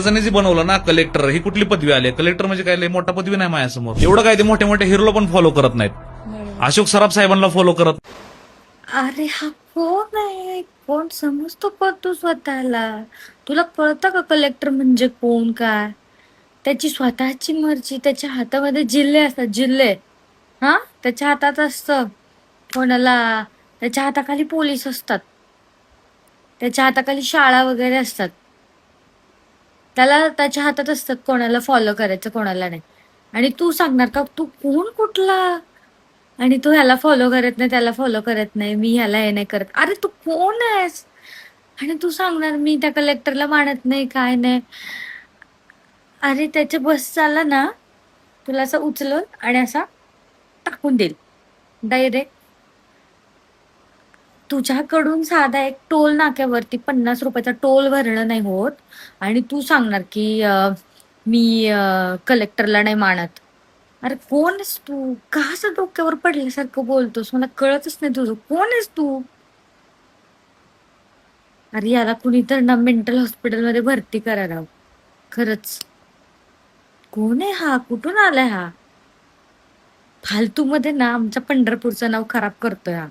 जणांनी जे बनवलं ना कलेक्टर, ही कुठली पदवी आली? कलेक्टर म्हणजे काय लय मोठा पदवी नाही माझ्यासमोर. एवढं काय ते मोठे मोठे हिरोला पण फॉलो करत नाहीत. अशोक सराफ साहेबांना फॉलो करत. अरे हा कोण आहे? कोण समजतो का तू स्वतःला? तुला कळतं का कलेक्टर म्हणजे कोण काय? त्याची स्वतःची मर्जी, त्याच्या हातामध्ये जिल्हे असतात, जिल्हे. हा, त्याच्या हातात असतं. कोणाला त्याच्या हाताखाली पोलीस असतात, त्याच्या हाताखाली शाळा वगैरे असतात. त्याला त्याच्या हातात असतात कोणाला फॉलो करायचं, कोणाला नाही. आणि तू सांगणार का तू कोण कुठला? आणि तू ह्याला फॉलो करत नाही, त्याला फॉलो करत नाही, मी ह्याला हे नाही करत. अरे तू कोण आहेस? आणि तू सांगणार मी त्या कलेक्टरला मानत नाही, काय नाही. अरे त्याचे बस चालला ना, तुला असं उचलून आणि असा टाकून देईल डायरेक्ट. तुझ्याकडून साधा एक टोल नाक्यावरती 50 रुपयाचा टोल भरणं नाही होत. आणि तू सांगणार की मी कलेक्टरला नाही मानत. अरे कोण आहेस तू? का असं डोक्यावर पडल्यासारखं बोलतोस? मला कळतच नाही तुझं. कोण आहेस तू? अरे याला कुणी तर ना मेंटल हॉस्पिटलमध्ये भरती करा राव. खरंच. कोण आहे हा? कुठून आलाय हा? फालतू मध्ये ना आमच्या पंढरपूरचं नाव खराब करतोय हा.